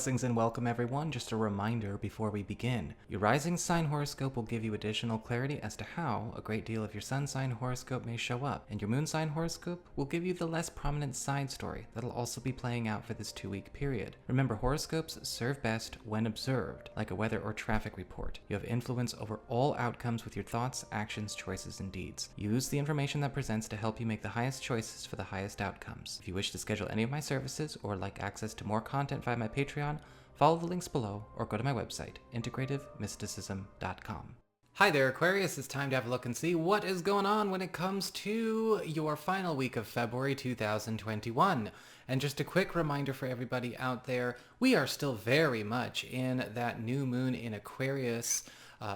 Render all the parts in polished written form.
Blessings and welcome everyone. Just a reminder before we begin. Your rising sign horoscope will give you additional clarity as to how a great deal of your sun sign horoscope may show up, and your moon sign horoscope will give you the less prominent side story that'll also be playing out for this 2-week period. Remember, horoscopes serve best when observed, like a weather or traffic report. You have influence over all outcomes with your thoughts, actions, choices, and deeds. Use the information that presents to help you make the highest choices for the highest outcomes. If you wish to schedule any of my services or like access to more content via my Patreon, follow the links below or go to my website, integrativemysticism.com. Hi there, Aquarius. It's time to have a look and see what is going on when it comes to your final week of February 2021. And just a quick reminder for everybody out there, we are still very much in that new moon in Aquarius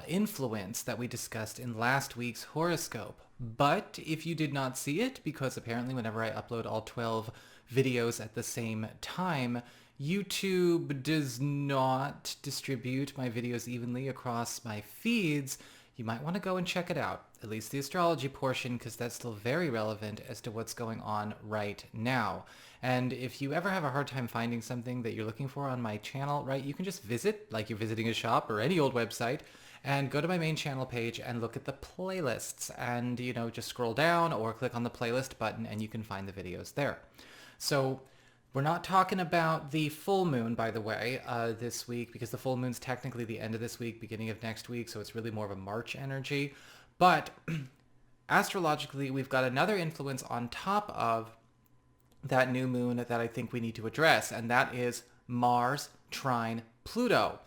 influence that we discussed in last week's horoscope. But if you did not see it, because apparently whenever I upload all 12 videos at the same time, YouTube does not distribute my videos evenly across my feeds, you might want to go and check it out, at least the astrology portion, because that's still very relevant as to what's going on right now. And if you ever have a hard time finding something that you're looking for on my channel, right, you can just visit, like you're visiting a shop or any old website, and go to my main channel page and look at the playlists, and, just scroll down or click on the playlist button and you can find the videos there. So we're not talking about the full moon, by the way, this week, because the full moon's technically the end of this week, beginning of next week, so it's really more of a March energy. But astrologically, we've got another influence on top of that new moon that I think we need to address, and that is Mars trine Pluto,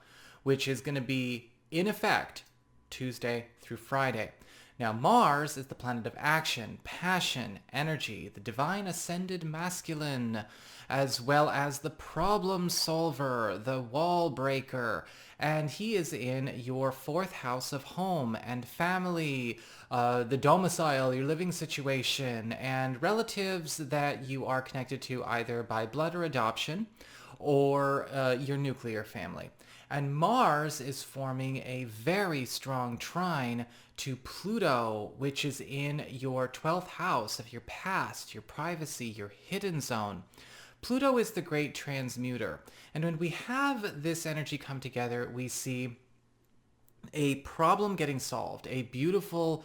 which is going to be in effect Tuesday through Friday. Now, Mars is the planet of action, passion, energy, the divine ascended masculine, as well as the problem solver, the wall breaker, and he is in your 4th house of home and family, the domicile, your living situation, and relatives that you are connected to either by blood or adoption, or your nuclear family. And Mars is forming a very strong trine to Pluto, which is in your 12th house of your past, your privacy, your hidden zone. Pluto is the great transmuter. And when we have this energy come together, we see a problem getting solved, a beautiful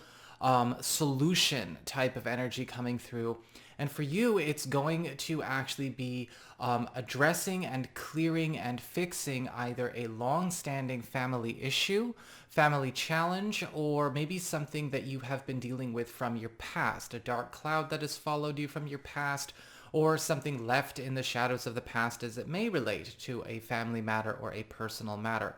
solution type of energy coming through. And for you, it's going to actually be addressing and clearing and fixing either a long-standing family issue, family challenge, or maybe something that you have been dealing with from your past, a dark cloud that has followed you from your past, or something left in the shadows of the past as it may relate to a family matter or a personal matter.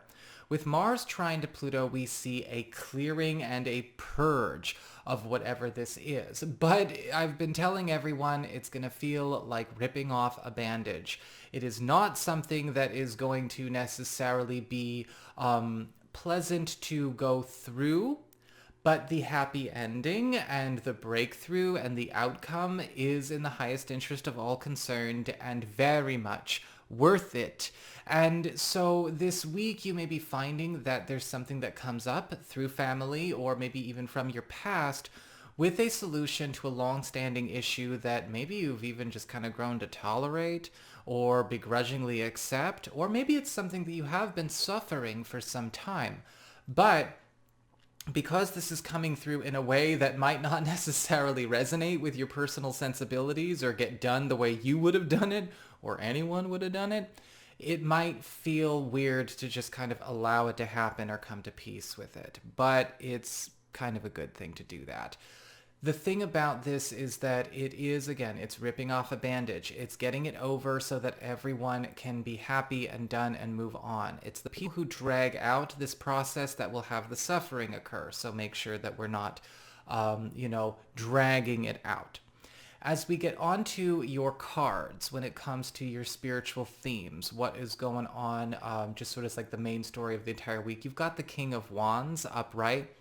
With Mars trine to Pluto, we see a clearing and a purge of whatever this is. But I've been telling everyone it's going to feel like ripping off a bandage. It is not something that is going to necessarily be pleasant to go through, but the happy ending and the breakthrough and the outcome is in the highest interest of all concerned and very much worth it. And so this week you may be finding that there's something that comes up through family or maybe even from your past with a solution to a long-standing issue that maybe you've even just kind of grown to tolerate or begrudgingly accept, or maybe it's something that you have been suffering for some time. But because this is coming through in a way that might not necessarily resonate with your personal sensibilities or get done the way you would have done it or anyone would have done it, it might feel weird to just kind of allow it to happen or come to peace with it. But it's kind of a good thing to do that. The thing about this is that it is, again, it's ripping off a bandage. It's getting it over so that everyone can be happy and done and move on. It's the people who drag out this process that will have the suffering occur. So make sure that we're not, dragging it out. As we get onto your cards, when it comes to your spiritual themes, what is going on, just sort of like the main story of the entire week, you've got the King of Wands upright.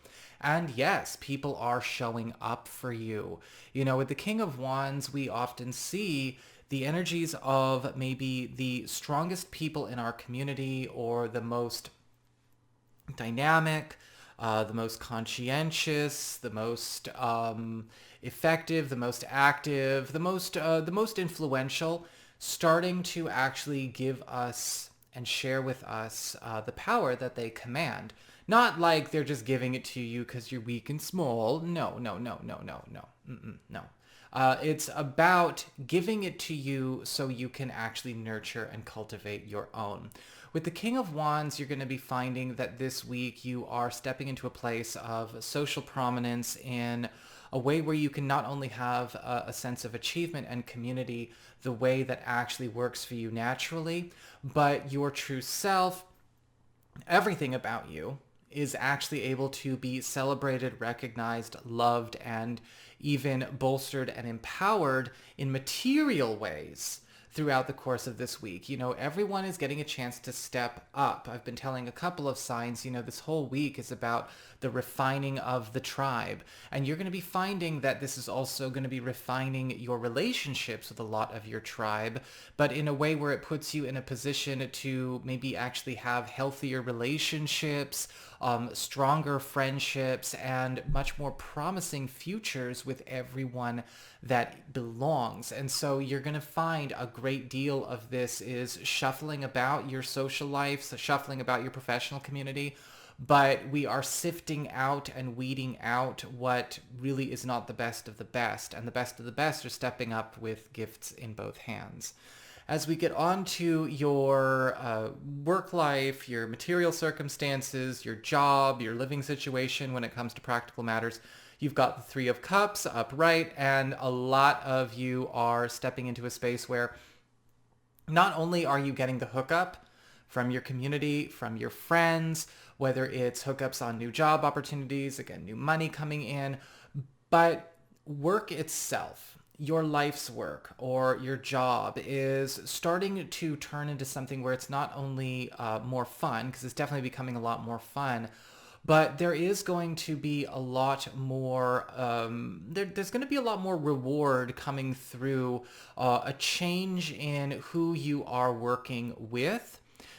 And yes, people are showing up for you. With the King of Wands, we often see the energies of maybe the strongest people in our community or the most dynamic, the most conscientious, the most effective, the most active, the most influential, starting to actually give us and share with us the power that they command. Not like they're just giving it to you because you're weak and small. No, no, no, no, no, no. No. It's about giving it to you so you can actually nurture and cultivate your own. With the King of Wands, you're going to be finding that this week you are stepping into a place of social prominence in a way where you can not only have a sense of achievement and community the way that actually works for you naturally, but your true self, everything about you, is actually able to be celebrated, recognized, loved, and even bolstered and empowered in material ways throughout the course of this week. You know, everyone is getting a chance to step up. I've been telling a couple of signs, you know, this whole week is about the refining of the tribe. And you're going to be finding that this is also going to be refining your relationships with a lot of your tribe, but in a way where it puts you in a position to maybe actually have healthier relationships, stronger friendships, and much more promising futures with everyone that belongs. And so you're going to find a great deal of this is shuffling about your social life, so shuffling about your professional community, but we are sifting out and weeding out what really is not the best of the best, and the best of the best are stepping up with gifts in both hands. As we get on to your work life, your material circumstances, your job, your living situation when it comes to practical matters, you've got the Three of Cups upright, and a lot of you are stepping into a space where not only are you getting the hookup from your community, from your friends, whether it's hookups on new job opportunities, again, new money coming in, but work itself, your life's work or your job is starting to turn into something where it's not only more fun, because it's definitely becoming a lot more fun, but there is going to be a lot more, there's going to be a lot more reward coming through a change in who you are working with.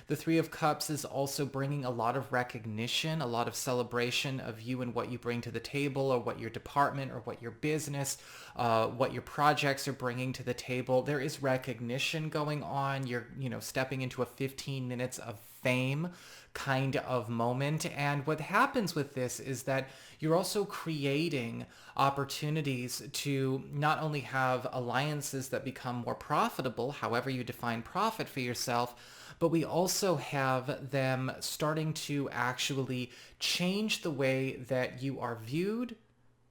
The Three of Cups is also bringing a lot of recognition, a lot of celebration of you and what you bring to the table, or what your department or what your business, what your projects are bringing to the table. There is recognition going on. You're, stepping into a 15 minutes of fame kind of moment. And what happens with this is that you're also creating opportunities to not only have alliances that become more profitable, however you define profit for yourself, but we also have them starting to actually change the way that you are viewed,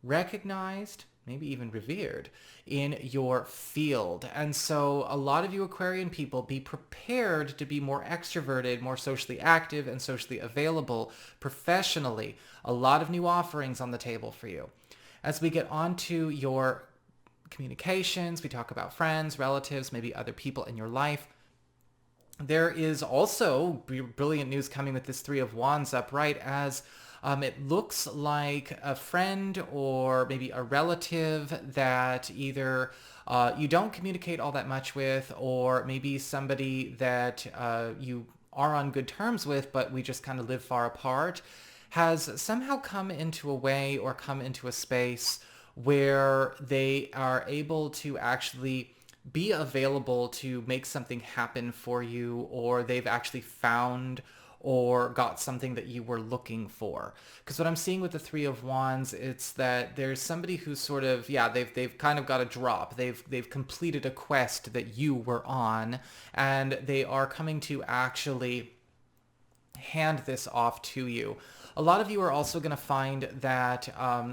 recognized, maybe even revered in your field. And so a lot of you Aquarian people, be prepared to be more extroverted, more socially active, and socially available professionally. A lot of new offerings on the table for you. As we get on to your communications, we talk about friends, relatives, maybe other people in your life. There is also brilliant news coming with this Three of Wands upright, as it looks like a friend or maybe a relative that either you don't communicate all that much with, or maybe somebody that you are on good terms with, but we just kind of live far apart, has somehow come into a way or come into a space where they are able to actually be available to make something happen for you, or they've actually found or got something that you were looking for. Because what I'm seeing with the Three of Wands, it's that there's somebody who's sort of, they've kind of got a drop. They've completed a quest that you were on, and they are coming to actually hand this off to you. A lot of you are also going to find that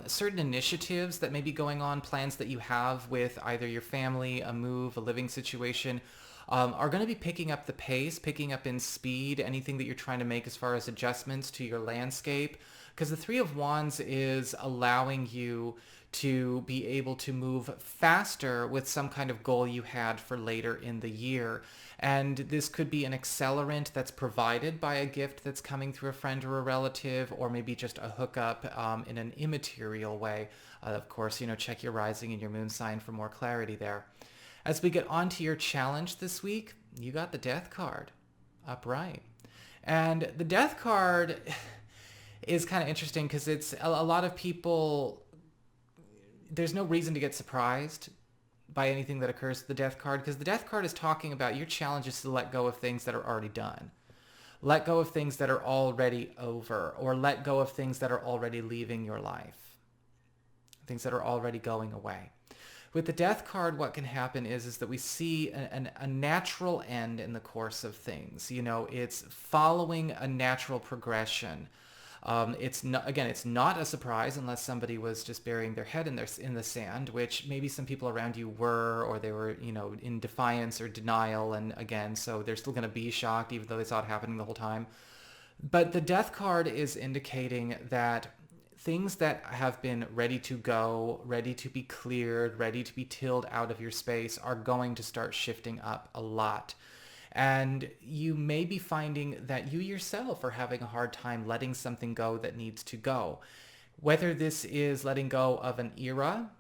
certain initiatives that may be going on, plans that you have with either your family, a move, a living situation, are going to be picking up the pace, picking up in speed, anything that you're trying to make as far as adjustments to your landscape. Because the Three of Wands is allowing you to be able to move faster with some kind of goal you had for later in the year. And this could be an accelerant that's provided by a gift that's coming through a friend or a relative, or maybe just a hookup in an immaterial way. Of course, check your rising and your moon sign for more clarity there. As we get on to your challenge this week, you got the Death card upright. And the Death card is kind of interesting because it's a lot of people, there's no reason to get surprised by anything that occurs with the Death card, because the Death card is talking about your challenge is to let go of things that are already done. Let go of things that are already over, or let go of things that are already leaving your life, things that are already going away. With the Death card, what can happen is that we see a natural end in the course of things. You know, it's following a natural progression. It's not, again, it's not a surprise unless somebody was just burying their head in the sand, which maybe some people around you were, or they were, you know, in defiance or denial. And again, so they're still going to be shocked even though they saw it happening the whole time. But the Death card is indicating that things that have been ready to go, ready to be cleared, ready to be tilled out of your space are going to start shifting up a lot. And you may be finding that you yourself are having a hard time letting something go that needs to go. Whether this is letting go of an era,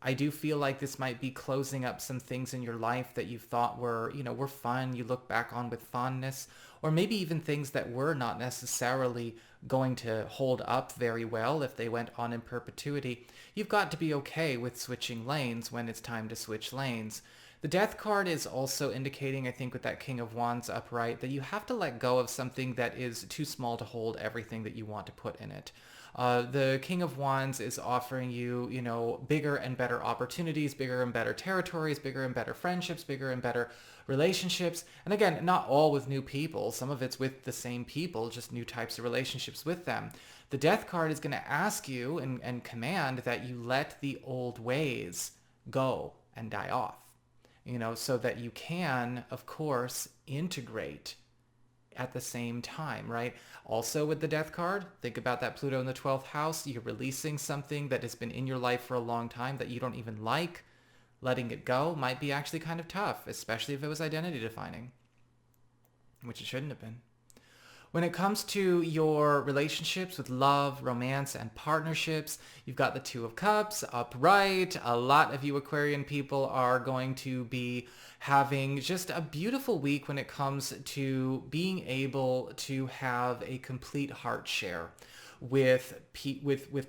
I do feel like this might be closing up some things in your life that you thought were, you know, were fun, you look back on with fondness, or maybe even things that were not necessarily going to hold up very well if they went on in perpetuity. You've got to be okay with switching lanes when it's time to switch lanes. The Death card is also indicating, I think, with that King of Wands upright, that you have to let go of something that is too small to hold everything that you want to put in it. The King of Wands is offering you, you know, bigger and better opportunities, bigger and better territories, bigger and better friendships, bigger and better relationships. And again, not all with new people. Some of it's with the same people, just new types of relationships with them. The Death card is going to ask you and command that you let the old ways go and die off, you know, so that you can, of course, integrate at the same time, right? Also with the Death card, think about that Pluto in the 12th house. You're releasing something that has been in your life for a long time that you don't even like. Letting it go might be actually kind of tough, especially if it was identity defining, which it shouldn't have been. When it comes to your relationships with love, romance, and partnerships, you've got the Two of Cups upright. A lot of you Aquarian people are going to be having just a beautiful week when it comes to being able to have a complete heart share with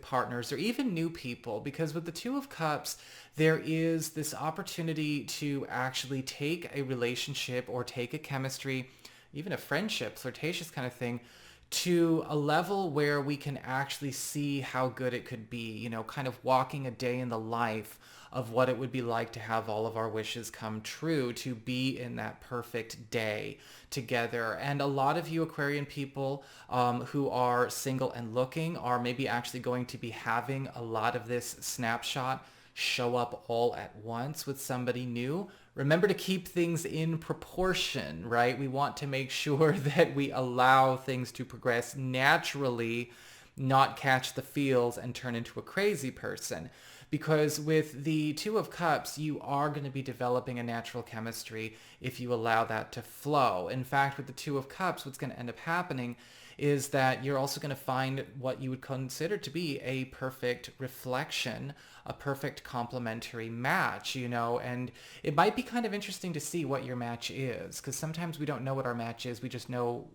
partners or even new people, because with the Two of Cups, there is this opportunity to actually take a relationship or take a chemistry, even a friendship, flirtatious kind of thing, to a level where we can actually see how good it could be, you know, kind of walking a day in the life of what it would be like to have all of our wishes come true, to be in that perfect day together. And a lot of you Aquarian people who are single and looking are maybe actually going to be having a lot of this snapshot show up all at once with somebody new. Remember to keep things in proportion, right? We want to make sure that we allow things to progress naturally, not catch the feels and turn into a crazy person. Because with the Two of Cups, you are going to be developing a natural chemistry if you allow that to flow. In fact, with the Two of Cups, what's going to end up happening is that you're also going to find what you would consider to be a perfect reflection, a perfect complementary match, you know, and it might be kind of interesting to see what your match is, because sometimes we don't know what our match is. We just know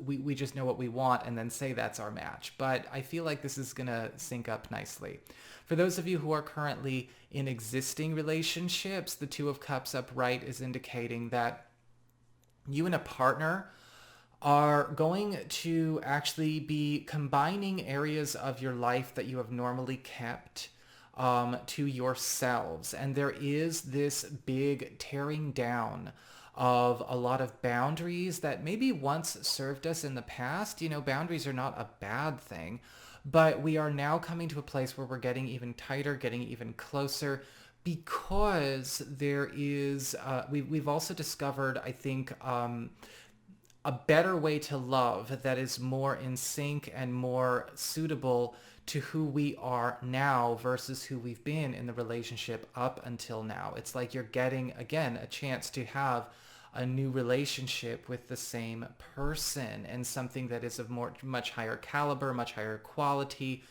we just know what we want and then say that's our match. But I feel like this is going to sync up nicely. For those of you who are currently in existing relationships, the Two of Cups upright is indicating that you and a partner are going to actually be combining areas of your life that you have normally kept to yourselves. And there is this big tearing down of a lot of boundaries that maybe once served us in the past. You know, boundaries are not a bad thing, but we are now coming to a place where we're getting even tighter, getting even closer, because there is, we've also discovered, I think, a better way to love that is more in sync and more suitable to who we are now versus who we've been in the relationship up until now. It's like you're getting, again, a chance to have a new relationship with the same person, and something that is of much higher caliber, much higher quality,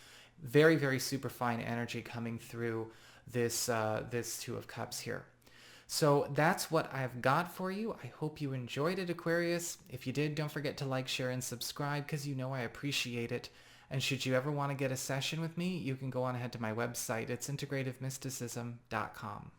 very, very super fine energy coming through this Two of Cups here. So that's what I've got for you. I hope you enjoyed it, Aquarius. If you did, don't forget to like, share, and subscribe, because you know I appreciate it. And should you ever want to get a session with me, you can go on ahead to my website. It's integrativemysticism.com.